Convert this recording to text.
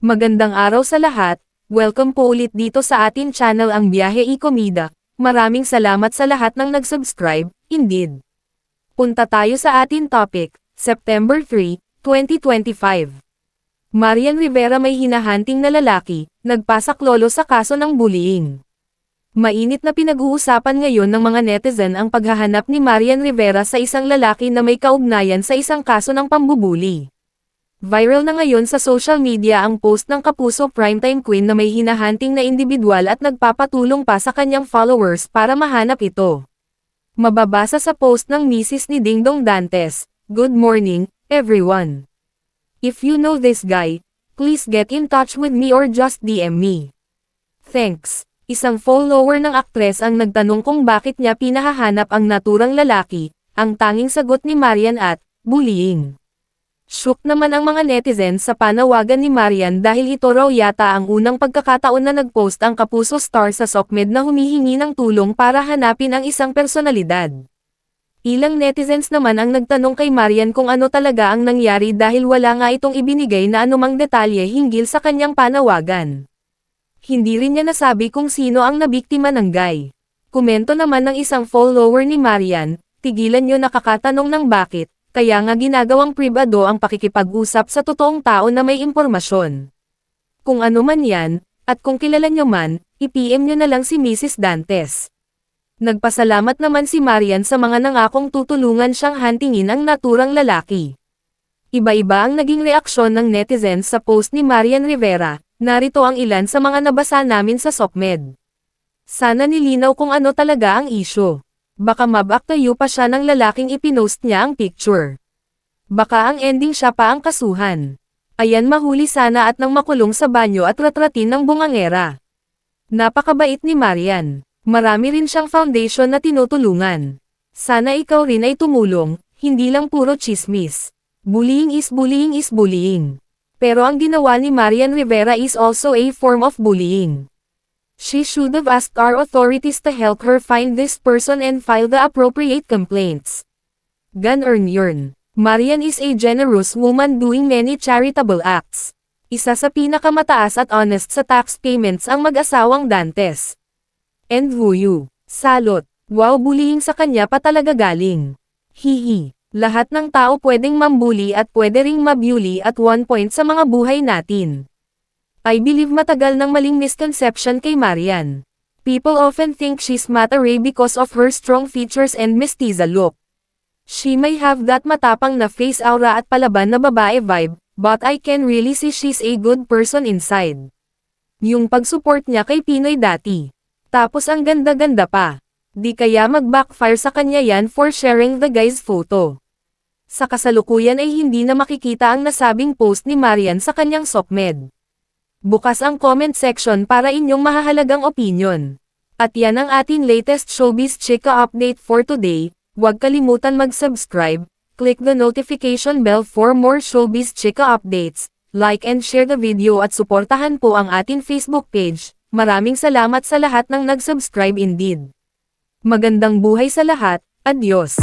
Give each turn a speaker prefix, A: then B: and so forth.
A: Magandang araw sa lahat, welcome po ulit dito sa atin channel ang Biyahe y Comida. Maraming salamat sa lahat ng nag-subscribe, indeed. Punta tayo sa atin topic, September 3, 2025. Marian Rivera may hinahunting na lalaki, nagpasaklolo sa kaso ng bullying. Mainit na pinag-uusapan ngayon ng mga netizen ang paghahanap ni Marian Rivera sa isang lalaki na may kaugnayan sa isang kaso ng pambubuli. Viral na ngayon sa social media ang post ng Kapuso Primetime Queen na may hinahunting na individual at nagpapatulong pa sa kanyang followers para mahanap ito. Mababasa sa post ng misis ni Dingdong Dantes, "Good morning, everyone. If you know this guy, please get in touch with me or just DM me. Thanks." Isang follower ng aktres ang nagtanong kung bakit niya pinahahanap ang naturang lalaki, ang tanging sagot ni Marian at, bullying. Shook naman ang mga netizens sa panawagan ni Marian dahil ito raw yata ang unang pagkakataon na nagpost ang Kapuso star sa SOCMED na humihingi ng tulong para hanapin ang isang personalidad. Ilang netizens naman ang nagtanong kay Marian kung ano talaga ang nangyari dahil wala nga itong ibinigay na anumang detalye hinggil sa kanyang panawagan. Hindi rin niya nasabi kung sino ang nabiktima ng guy. Komento naman ng isang follower ni Marian, "Tigilan niyo nakakatanong ng bakit. Kaya nga ginagawang pribado ang pakikipag-usap sa totoong tao na may impormasyon. Kung ano man yan, at kung kilala nyo man, i-PM nyo na lang si Mrs. Dantes." Nagpasalamat naman si Marian sa mga nangakong tutulungan siyang huntingin ang naturang lalaki. Iba-iba ang naging reaksyon ng netizens sa post ni Marian Rivera, narito ang ilan sa mga nabasa namin sa SOCMED. Sana nilinaw kung ano talaga ang isyu. Baka mabaktayo pa siya ng lalaking ipinost niya ang picture. Baka ang ending siya pa ang kasuhan. Ayan, mahuli sana at nang makulong sa banyo at ratratin ng bungangera. Napakabait ni Marian. Marami rin siyang foundation na tinutulungan. Sana ikaw rin ay tumulong, hindi lang puro chismis. Bullying is bullying is bullying. Pero ang ginawa ni Marian Rivera is also a form of bullying. She should have asked our authorities to help her find this person and file the appropriate complaints. Ganon yun. Marian is a generous woman doing many charitable acts. Isa sa pinakamataas at honest sa tax payments ang mag-asawang Dantes. And Vuyu. Salot. Wow, bullying sa kanya pa talaga galing. Hihi. Lahat ng tao pwedeng mambuli at pwede ring mabully at one point sa mga buhay natin. I believe matagal ng maling misconception kay Marian. People often think she's Mata Ray because of her strong features and mestiza look. She may have that matapang na face aura at palaban na babae vibe, but I can really see she's a good person inside. Yung pag-support niya kay Pinoy dati. Tapos ang ganda-ganda pa. Di kaya mag-backfire sa kanya yan for sharing the guy's photo. Sa kasalukuyan ay hindi na makikita ang nasabing post ni Marian sa kanyang SOCMED. Bukas ang comment section para inyong mahahalagang opinion. At yan ang ating latest showbiz chika update for today. Huwag kalimutan mag-subscribe, click the notification bell for more showbiz chika updates, like and share the video at suportahan po ang ating Facebook page. Maraming salamat sa lahat ng nag-subscribe indeed. Magandang buhay sa lahat, adios!